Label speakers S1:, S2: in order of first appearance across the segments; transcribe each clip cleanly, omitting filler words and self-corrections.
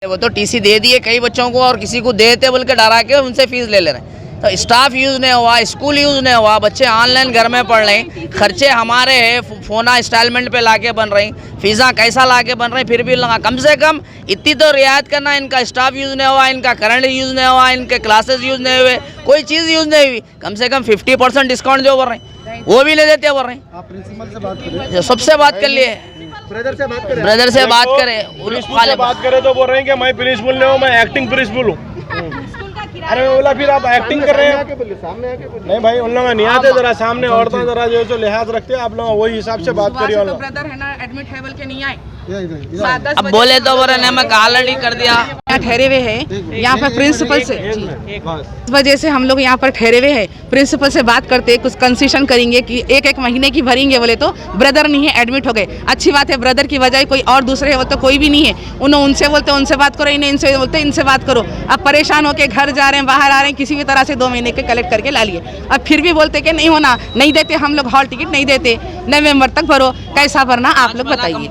S1: वो तो टीसी दे दिए कई बच्चों को और किसी को देते बोल के डरा के उनसे फीस ले रहे हैं। तो स्टाफ यूज़ नहीं हुआ, स्कूल यूज़ नहीं हुआ, बच्चे ऑनलाइन घर में पढ़ रहे हैं, खर्चे हमारे हैं, फ़ोना इंस्टॉलमेंट पे लाके बन रही, फ़ीसा कैसा लाके बन रही, फिर भी लगा कम से कम इतनी तो रियायत करना। इनका स्टाफ यूज़ नहीं हुआ, इनका करंट यूज़ नहीं हुआ, इनके क्लासेस यूज़ नहीं हुए, कोई चीज़ यूज़ नहीं हुई, कम से कम 50% डिस्काउंट जो बोल रहे हैं वो भी ले देते बोल रहे हैं।
S2: आप प्रिंसिपल से बात करें,
S1: सबसे बात कर लिए,
S2: ब्रदर से बात करें,
S1: ब्रदर से बात करें,
S3: प्रिंसिपल से बात करें तो बोल रहे हैं कि मैं प्रिंसिपल नहीं हूँ, मैं एक्टिंग प्रिंसिपल हूँ। अरे मैं बोला फिर आप एक्टिंग कर रहे हैं,
S2: सामने आके बोलिए।
S3: नहीं भाई उन लोग नहीं आते, जरा सामने औरतें जरा जो है तो लिहाज रखते हैं, आप लोग वही हिसाब से बात करिए।
S4: तो ब्रदर है ना एडमिट है बोल के नहीं आए,
S1: अब बोले तो बोल रहे मैं ऑलरेडी कर दिया।
S4: यहाँ ठहरे हुए हैं, यहाँ पर प्रिंसिपल से इस वजह से हम लोग यहाँ पर ठहरे हुए हैं। प्रिंसिपल से बात करते कुछ कंसेशन करेंगे कि एक महीने की भरेंगे, बोले तो ब्रदर नहीं है एडमिट हो गए। अच्छी बात है, ब्रदर की बजाय कोई और दूसरे है वो तो कोई भी नहीं है। उनसे बोलते उनसे बात करो, इन्हें इनसे बोलते इनसे बात करो। अब परेशान होकर घर जा रहे हैं, बाहर आ रहे हैं, किसी भी तरह से 2 महीने के कलेक्ट करके ला लिए। अब फिर भी बोलते कि नहीं होना, नहीं देते हम लोग, हॉल टिकट नहीं देते, नवंबर तक भरो। कैसा भरना आप लोग बताइए,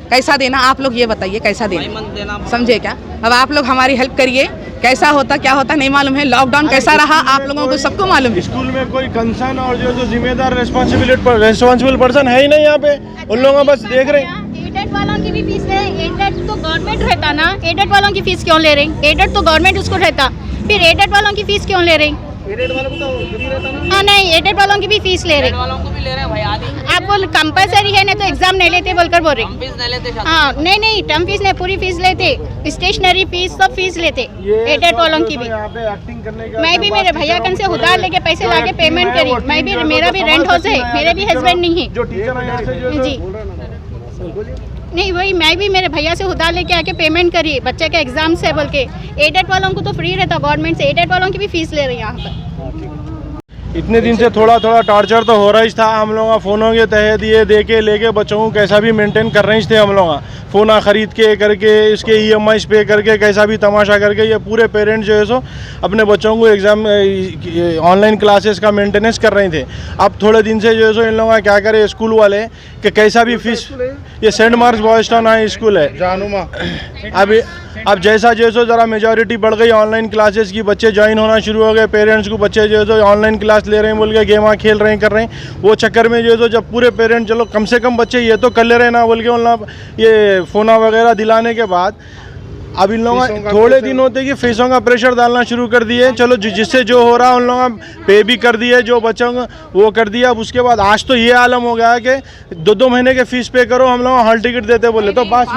S4: कैसा देना आप लोग ये बताइए, कैसा देना, समझे क्या? अब आप लोग हमारी हेल्प करिए, कैसा होता क्या होता नहीं मालूम है। लॉकडाउन कैसा रहा आप लोगों को सबको मालूम है।
S3: स्कूल में कोई कंसर्न और जो जिम्मेदार रिस्पॉन्सिबल पर्सन है ही नहीं यहाँ पे, उन लोगों बस देख रहे हैं।
S5: एडेड वालों की भी फीस ले रहे हैं, एडेड तो गवर्नमेंट रहता ना, एडेड वालों की फीस क्यों ले रहे हैं? एडेड तो गवर्नमेंट उसको रहता, फिर एडेड वालों की फीस क्यों ले रहे हैं?
S2: एडेड वालों को तो फ्री रहता ना।
S5: हाँ नहीं, एडेड वालों की भी फीस ले रहे हैं।
S1: वालों को भी ले रहे हैं भाई, आधी
S5: आप बोल कंपलसरी है नहीं तो एग्जाम नहीं लेते बोलकर बोल रहे हैं।
S1: फीस नहीं लेते।
S5: हाँ नहीं टर्म फीस नहीं, पूरी फीस लेते, स्टेशनरी फीस सब फीस लेते एडेड वालों की भी।
S3: यहाँ पे एक्टिंग करने का
S5: मैं भी मेरे भैया कन से उधार लेके पैसे लाके पेमेंट करी, मैं भी, मेरा भी रेंट हाउस है, मेरे भी हस्बैंड नहीं है
S3: जो टीचर है यहाँ से जो
S5: जी। नहीं वही मैं भी मेरे भैया से उधार लेके आके पेमेंट करी, बच्चे के एग्जाम से बोल के। एडेड वालों को तो फ्री रहता गवर्नमेंट से, एडेड वालों की भी फीस ले रही है यहाँ पर।
S3: इतने दिन से थोड़ा टॉर्चर तो हो रहा ही था। हम लोग फ़ोनों के तहत ये दे के लेके बच्चों को कैसा भी मेंटेन कर रहे थे। हम लोग फ़ोन खरीद के करके इसके EMI पे करके कैसा भी तमाशा करके ये पूरे पेरेंट्स जो है सो अपने बच्चों को एग्ज़ाम ऑनलाइन क्लासेस का मेंटेनेंस कर रहे थे। अब थोड़े दिन से जो है सो इन लोग क्या करे स्कूल वाले कि कैसा भी फीस, ये Saint Mark's Boys Town High School है जानूमा। अब जैसा ज़रा मेजॉरिटी बढ़ गई ऑनलाइन क्लासेस की, बच्चे ज्वाइन होना शुरू हो गए, पेरेंट्स को बच्चे जो है सो ऑनलाइन क्लास ले रहे हैं बोल के गेम खेल रहे हैं कर रहे हैं। वो चक्कर में जो है सो जब पूरे पेरेंट्स चलो कम से कम बच्चे ये तो कर ले रहे हैं ना बोल के उन ये फ़ोना वगैरह दिलाने के बाद अब इन लोगों थोड़े दिन होते कि फीसों का प्रेशर डालना शुरू कर दिए। चलो जिससे जो हो रहा है उन लोगों पे भी कर दिए, जो बच्चों का वो कर दिया। अब उसके बाद आज तो ये आलम हो गया है कि 2-2 महीने के फीस पे करो, हम लोग हॉल टिकट देते बोले तो 5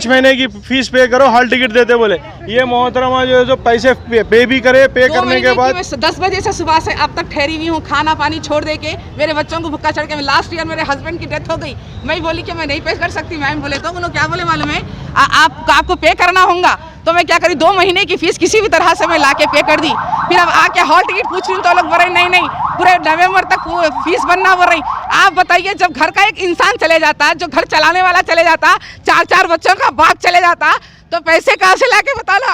S3: महीने की फीस पे करो, हॉल टिकट देते बोले। ये मोहतरमा जो है जो पैसे पे भी करे, पे करने के बाद
S4: 10 बजे से सुबह से अब तक ठहरी हुई हूँ, खाना पानी छोड़ दे के मेरे बच्चों को भुक्का चढ़ के। लास्ट ईयर मेरे हस्बैंड की डेथ हो गई, मैं बोली कि मैं नहीं पे कर सकती। मैम बोले तो उन्होंने क्या बोले मालूम है, आपको पे करना होगा। तो मैं क्या करी, 2 महीने की फीस किसी भी तरह से मैं लाके पे कर दी। फिर अब आके हॉल टिकट पूछ रही हूँ तो लोग बोल रहे नहीं पूरे नवंबर तक फीस बनना बोल रही। आप बताइए, जब घर का एक इंसान चले जाता, जो घर चलाने वाला चले जाता, 4 बच्चों का बाप चले जाता, तो पैसे कहाँ से लाके बताना?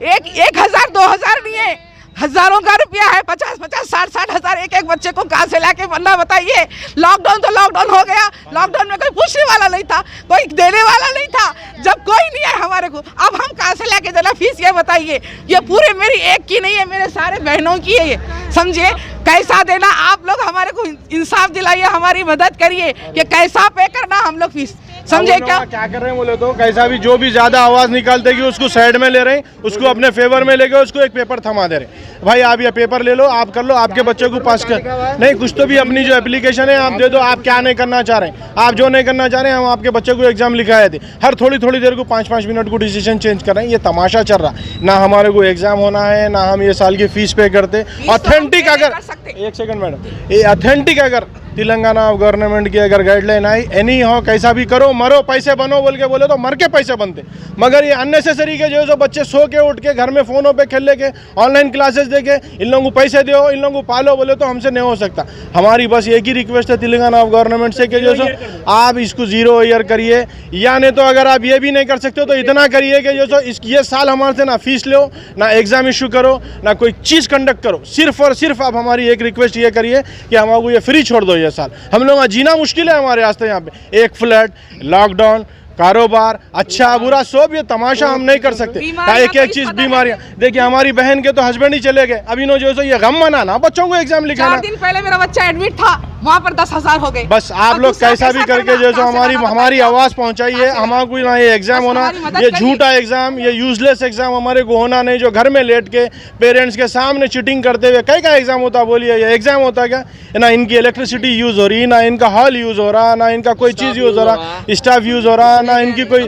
S4: 1,000 2,000 नहीं है, हजारों का रुपया है, 50-50 60-60 हज़ार एक बच्चे को कहाँ से लाके बनना बताइए। लॉकडाउन तो लॉकडाउन हो गया, लॉकडाउन में कोई पूछने वाला नहीं था, कोई देने वाला नहीं था। जब कोई नहीं है हमारे को, अब हम कहाँ से लाके देना फीस, ये बताइए। ये पूरे मेरी एक की नहीं है, मेरे सारे बहनों की है ये, समझिए। कैसा देना आप लोग हमारे को इंसाफ दिलाइए, हमारी मदद करिए कि कैसा पे करना हम लोग फीस, समझे क्या
S3: कर रहे हैं बोले तो कैसा भी जो भी ज्यादा आवाज निकालते कि उसको साइड में ले रहे हैं, उसको अपने फेवर में लेके उसको एक पेपर थमा दे रहे हैं। भाई आप ये पेपर ले लो, आप कर लो, आपके बच्चे को पास कर नहीं, कुछ तो भी अपनी जो एप्लीकेशन है आप दे दो, आप क्या नहीं करना चाह रहे हैं, आप जो नहीं करना चाह रहे हैं। हम आपके बच्चे को एग्जाम लिखाए थे, हर थोड़ी देर को 5-5 मिनट को डिसीजन चेंज कर रहे हैं। ये तमाशा चल रहा, ना हमारे को एग्जाम होना है, ना हम ये साल की फीस पे करते। ऑथेंटिक अगर एक सेकंड मैडम, ये ऑथेंटिक अगर तेलंगाना गवर्नमेंट की अगर गाइडलाइन आई, एनी हो कैसा भी करो, मरो पैसे बनो बोल के बोले तो मर के पैसे बनते। मगर ये अननेसेसरी के जो बच्चे सो के उठ के घर में फ़ोनों पे खेल के ऑनलाइन क्लासेस दे के इन लोगों को पैसे दो, इन लोगों को पालो बोले तो हमसे नहीं हो सकता। हमारी बस एक ही रिक्वेस्ट है तेलंगाना गवर्नमेंट से कि जो आप इसको 0 ईयर करिए, या नहीं तो अगर आप ये भी नहीं कर सकते तो इतना करिए कि जो ये साल हमारे से ना फीस लो, ना एग्ज़ाम इशू करो, ना कोई चीज़ कंडक्ट करो। सिर्फ और सिर्फ आप हमारी एक रिक्वेस्ट ये करिए कि हमको ये फ्री छोड़ दो। ये साल हम लोग जीना मुश्किल है हमारे रास्ते, यहाँ पे एक फ्लड, लॉकडाउन, कारोबार, अच्छा बुरा सब ये तमाशा हम नहीं कर सकते। एक एक चीज बीमारियां, देखिए हमारी बहन के तो हस्बैंड ही चले गए, अभी जो है ये गम मनाना, बच्चों को एग्जाम लिखाना।
S4: 4 दिन पहले मेरा बच्चा एडमिट था, वहाँ पर 10,000 हो गए।
S3: बस आप लोग कैसा भी करके जो हमारी आवाज पहुंचाइए, हमारे ना ये एग्जाम होना, ये झूठा एग्जाम, ये यूजलेस एग्जाम हमारे को होना नहीं, जो घर में लेट के पेरेंट्स के सामने चीटिंग करते हुए कई का एग्जाम होता, बोलिए ये एग्जाम होता क्या? ना इनकी इलेक्ट्रिसिटी यूज हो रही, ना इनका हॉल यूज हो रहा, ना इनका कोई चीज यूज हो रहा, स्टाफ यूज हो रहा, ना इनकी कोई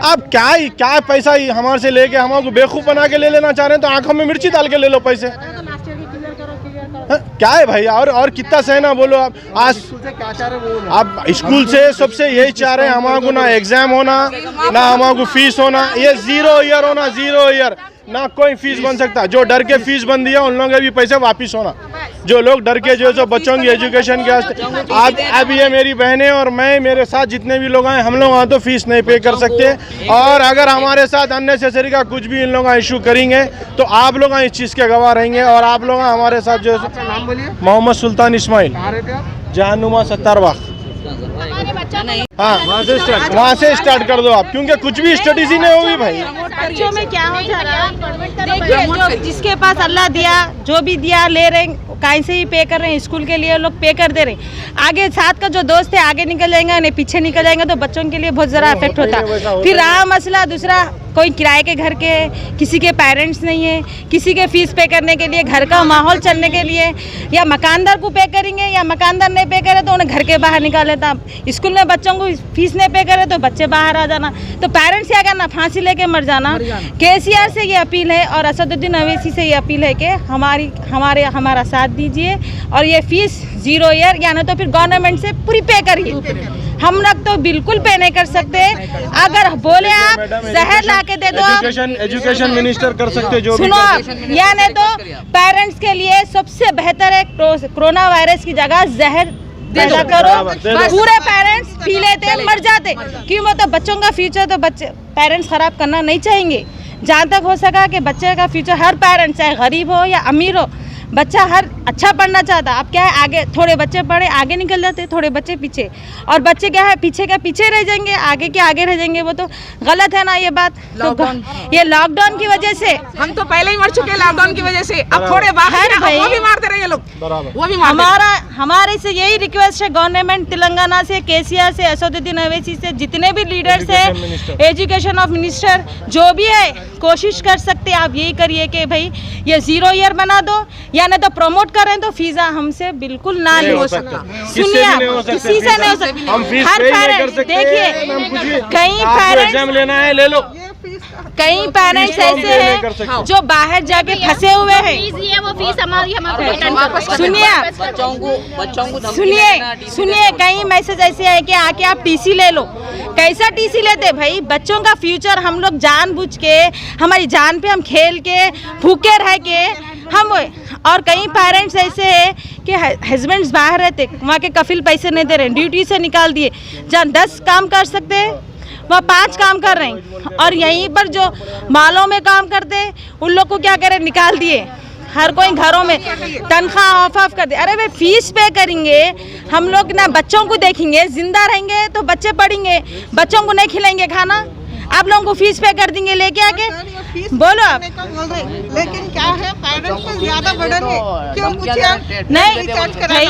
S3: आप क्या पैसा हमारे से लेके हमारे बेवकूफ बना के ले लेना चाह रहे हैं, तो आंखों में मिर्ची डाल के ले लो पैसे। क्या है भाई, और कितना सहना बोलो आप। आज
S2: क्या चाह रहे वो
S3: आप स्कूल से सबसे यही चाह रहे हैं, हमारे को ना एग्जाम होना, ना हमारे को फीस होना, ये 0 ईयर होना, 0 ईयर, ना कोई फीस बन सकता। जो डर के फीस बन दिया उन लोगों के भी पैसे वापिस होना, जो लोग डर के जो बच्चों की एजुकेशन के वास्ते। अब ये मेरी बहनें और मैं, मेरे साथ जितने भी लोग आए, हम लोग तो फीस नहीं पे कर सकते, और अगर हमारे साथ अननेसेसरी का कुछ भी इन लोग इशू करेंगे तो आप लोग इस चीज़ के गवाह रहेंगे। और आप लोग हमारे साथ जो
S2: नाम बोलिए,
S3: मोहम्मद सुल्तान इस्माइल,
S2: कहाँ रहते हैं आप?
S3: जहानुमा 70 बाग। हाँ, वहाँ से स्टार्ट कर दो आप, क्योंकि कुछ भी स्टडीज ही नहीं होगी भाई।
S5: बच्चों में क्या हो जा रहा है,
S6: देखिए जो जिसके पास अल्लाह दिया, जो भी दिया ले रहे हैं, कहीं से ही पे कर रहे हैं, स्कूल के लिए लोग पे कर दे रहे हैं। आगे साथ का जो दोस्त है आगे निकल जाएंगे, नहीं पीछे निकल जाएंगे, तो बच्चों के लिए बहुत ज़रा इफेक्ट होता है। फिर रहा मसला दूसरा, कोई किराए के घर के, किसी के पेरेंट्स नहीं है, किसी के फीस पे करने के लिए, घर का माहौल चलने के लिए, या मकानदार को पे करेंगे, या मकानदार नहीं पे करे तो उन्हें घर के बाहर निकाल लेता। स्कूल में बच्चों को फीस नहीं पे करे तो बच्चे बाहर आ जाना, तो पेरेंट्स क्या करना, फांसी लेके मर जाना। केसीआर से ये अपील है और असदुद्दीन अवैसी से ये अपील है कि हमारा साथ दीजिए, और ये फीस 0 ईयर या ना तो फिर गवर्नमेंट से पूरी पे करिए। हम लोग तो बिल्कुल पे नहीं कर सकते। अगर बोले आप जहर ला के दे दो,
S3: एजुकेशन मिनिस्टर कर सकते जो
S6: सुनो आप, या नहीं तो पेरेंट्स के लिए सबसे बेहतर है कोरोना वायरस की जगह जहर पैदा करो, पूरे पेरेंट्स पी लेते मर जाते। क्यों? मतलब बच्चों का फ्यूचर तो बच्चे पेरेंट्स खराब करना नहीं चाहेंगे। जहाँ तक हो सका कि बच्चे का फ्यूचर, हर पेरेंट्स चाहे गरीब हो या अमीर हो, बच्चा हर अच्छा पढ़ना चाहता। अब क्या है, आगे थोड़े बच्चे पढ़े आगे निकल जाते, थोड़े बच्चे पीछे, और बच्चे क्या है पीछे का पीछे रह जाएंगे, आगे के आगे रह जाएंगे। वो तो गलत है ना ये बात। तो ये लॉकडाउन की वजह से
S4: हम तो पहले ही मर चुके हैं लॉकडाउन की वजह से, अब थोड़े बाहर
S6: भाई,
S4: वो भी मारते रहे ये लोग, वो भी
S6: हमारे से यही रिक्वेस्ट है गवर्नमेंट तेलंगाना से, केसीआर से, असदुद्दीन अवैसी से, जितने भी लीडर्स है, एजुकेशन ऑफ मिनिस्टर जो भी है, कोशिश कर सकते आप यही करिए कि भाई ये 0 ईयर बना दो, या नहीं तो प्रमोट करें तो फीसा हमसे बिल्कुल ना नहीं हो सकता। सुनिए आप, किसी से नहीं हो सकता। हर पेरेंट्स देखिए, कई पेरेंट्स
S3: लेना है ले लो,
S6: कई पेरेंट्स ऐसे हैं जो बाहर जाके फंसे हुए हैं।
S5: वो फीस हमारी
S6: सुनिए कई मैसेज ऐसे है कि आके आप टीसी ले लो। कैसा टीसी लेते भाई? बच्चों का फ्यूचर हम लोग जानबूझ के, हमारी जान पे हम खेल के, भूखे रह के हम, और कई पेरेंट्स ऐसे हैं कि हस्बैंड्स बाहर रहते, वहाँ के कफिल पैसे नहीं दे रहे, ड्यूटी से निकाल दिए। जहाँ 10 काम कर सकते हैं वह 5 काम कर रहे हैं, और यहीं पर जो मालों में काम करते हैं उन लोग को क्या करें, निकाल दिए। हर कोई घरों में तनख्वाह ऑफ कर दे। अरे भाई फीस पे करेंगे हम लोग ना, बच्चों को देखेंगे, जिंदा रहेंगे तो बच्चे पढ़ेंगे, बच्चों को नहीं खिलाएंगे खाना, आप लोगों को फीस पे कर देंगे लेके आके। बोलो आप,
S7: लेकिन क्या है, पेरेंट्स पे ज्यादा बर्डन है। क्यों पूछिए आप?
S6: नहीं भाई,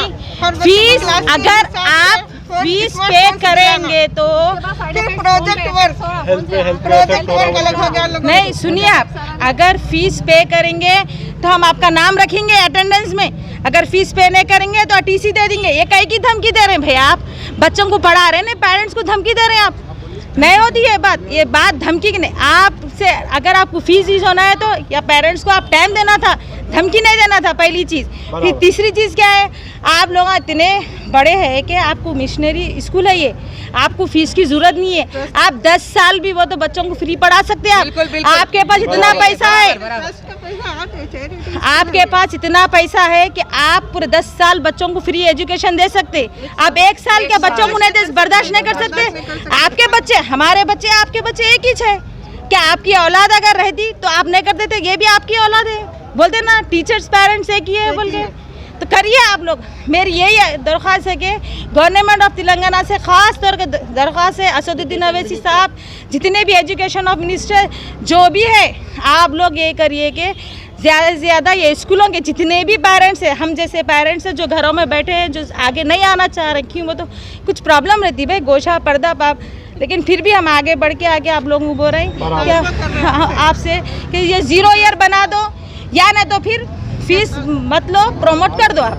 S6: फीस अगर आप फीस पे करेंगे तो
S7: प्रोजेक्ट वर्क अलग हो गया।
S6: नहीं, सुनिए आप, अगर फीस पे करेंगे तो हम आपका नाम रखेंगे अटेंडेंस में, अगर फीस पे नहीं करेंगे तो टीसी दे देंगे। ये कई की धमकी दे रहे हैं भाई, आप बच्चों को पढ़ा रहे हैं, पेरेंट्स को धमकी दे रहे हैं आप। नहीं होती ये बात धमकी की नहीं। आपसे अगर आपको फीस होना है तो या पेरेंट्स को आप टाइम देना था, धमकी नहीं देना था, पहली चीज़। फिर तीसरी चीज़ क्या है, आप लोग इतने बड़े हैं कि आपको मिशनरी स्कूल है ये, आपको फीस की जरूरत नहीं है। आप 10 साल भी वो तो बच्चों को फ्री पढ़ा सकते हैं आप। आपके पास इतना पैसा है, आपके पास इतना पैसा है कि आप पूरे 10 साल बच्चों को फ्री एजुकेशन दे सकते। आप 1 साल के बच्चों को नहीं बर्दाश्त नहीं कर सकते? आपके बच्चे, हमारे बच्चे, आपके बच्चे एक ही है। क्या आपकी औलाद अगर रहती तो आप नहीं कर देते? ये भी आपकी औलाद है, बोलते ना टीचर्स पेरेंट्स एक ही है बोल के। तो करिए आप लोग। मेरी यही दरख्वास्त है कि गवर्नमेंट ऑफ तेलंगाना से ख़ास तौर पर दरख्वास्त है, असदुद्दीन अवैसी साहब, जितने भी एजुकेशन ऑफ मिनिस्टर जो भी है, आप लोग ये करिए कि ज़्यादा से ज़्यादा ये स्कूलों के जितने भी पेरेंट्स हैं, हम जैसे पेरेंट्स हैं जो घरों में बैठे हैं, जो आगे नहीं आना चाह रहे, क्यों वो तो कुछ प्रॉब्लम रहती है भाई, गोशा पर्दा पाप, लेकिन फिर भी हम आगे बढ़ के आगे आप लोगों को बोल रहे हैं क्या आपसे कि ये 0 ईयर बना दो, या नहीं तो फिर फीस मत लो, प्रमोट कर दो आप।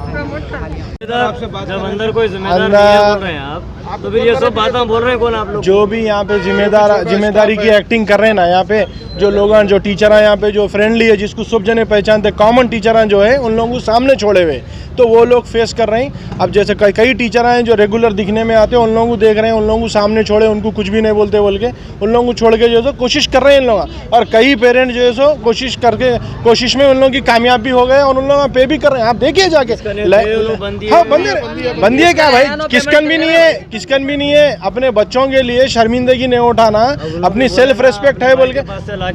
S8: जब अंदर कोई जिम्मेदार नहीं है बोल रहे हैं आप, तो फिर ये सब बातें बोल रहे हैं कौन आप लोग?
S3: जो भी यहाँ पे जिम्मेदारी की एक्टिंग कर रहे हैं ना, यहाँ पे जो लोग जो टीचर हैं यहाँ पे जो फ्रेंडली है, जिसको सब जने पहचानते, कॉमन टीचर हैं जो है, उन लोगों को सामने छोड़े हुए, तो वो लोग फेस कर रहे हैं। अब जैसे कई टीचर हैं जो रेगुलर दिखने में आते हैं, उन लोगों को देख रहे हैं, उन लोगों को सामने छोड़े, उनको कुछ भी नहीं बोलते बोल के उन लोगों को छोड़ के जो है कोशिश कर रहे हैं इन लोग। और कई पेरेंट जो है सो कोशिश में उन लोगों की कामयाब भी हो गए और उन लोग पे भी कर रहे हैं। आप देखिए जाके, हाँ बंदी है क्या भाई, किसकन भी नहीं है। अपने बच्चों के लिए शर्मिंदगी नहीं उठाना, अपनी सेल्फ रेस्पेक्ट है बोल के।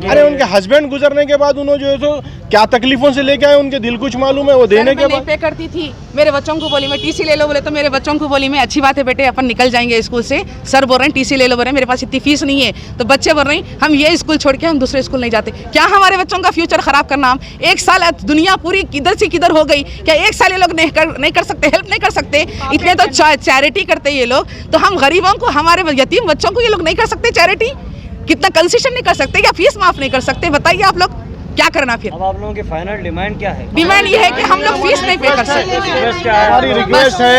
S3: अरे उनके हस्बैंड गुजरने के बाद उन्होंने जो है सो क्या तकलीफों से लेके आए, उनके दिल कुछ मालूम है। वो देने के बाद
S4: पे करती थी, मेरे बच्चों को बोली मैं टीसी ले लो, बोले तो मेरे बच्चों को बोली मैं अच्छी बात है बेटे अपन निकल जाएंगे स्कूल से, सर बोल रहे हैं टीसी ले लो, बोल रहे हैं मेरे पास इतनी फीस नहीं है, तो बच्चे बोल रहे हैं हम ये स्कूल छोड़ के हम दूसरे स्कूल नहीं जाते। क्या हमारे बच्चों का फ्यूचर खराब करना? हम एक साल दुनिया पूरी किधर से किधर हो गई, क्या एक साल ये लोग नहीं कर सकते, हेल्प नहीं कर सकते? इतने तो चैरिटी करते ये लोग, तो हम गरीबों को, हमारे यतीम बच्चों को ये लोग नहीं कर सकते चैरिटी? कितना कंसेशन नहीं कर सकते, क्या फीस माफ नहीं कर सकते? बताइए आप लोग क्या करना फिर?
S8: अब आप लोगों की फाइनल डिमांड क्या है?
S4: डिमांड ये है कि हम लोग फीस नहीं पे कर सकते।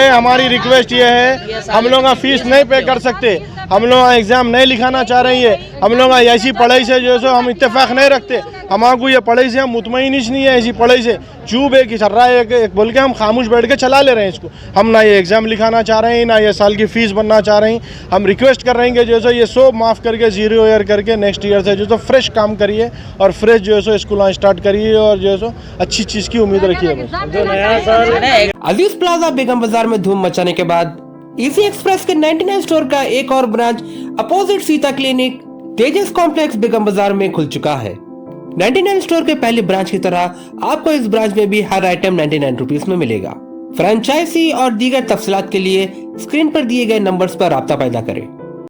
S3: हमारी रिक्वेस्ट ये है, हम लोग फीस नहीं पे कर सकते, हम लोग एग्जाम नहीं लिखाना चाह रहे हैं, हम लोग ऐसी पढ़ाई से जो है हम इत्तेफाक नहीं रखते, हमारे ये पढ़ाई से हम मुतमईन ही नहीं है। ऐसी पढ़ाई से चूब है कि चल रहा है एक बोल के हम खामोश बैठ के चला ले रहे हैं इसको। हम ना ये एग्जाम लिखाना चाह रहे हैं, ना ये साल की फीस बनना चाह रहे हैं। हम रिक्वेस्ट कर रहे हैं कि जो है ये सब माफ़ करके 0 ईयर करके नेक्स्ट ईयर से जो है फ्रेश काम करिए और फ्रेश जो है स्कूल स्टार्ट करिए और जो है अच्छी चीज़ की उम्मीद रखिए।
S9: अजीज प्लाजा बेगम बाजार में धूम मचाने के बाद इजी एक्सप्रेस के 99 स्टोर का एक और ब्रांच अपोजिट सीता क्लिनिक तेजस कॉम्प्लेक्स बेगम बाजार में खुल चुका है। 99 स्टोर के पहले ब्रांच की तरह आपको इस ब्रांच में भी हर आइटम 99 रुपीस में मिलेगा। फ्रेंचाइजी और दीगर तफसीलात के लिए स्क्रीन पर दिए गए नंबर्स पर राब्ता पैदा करें।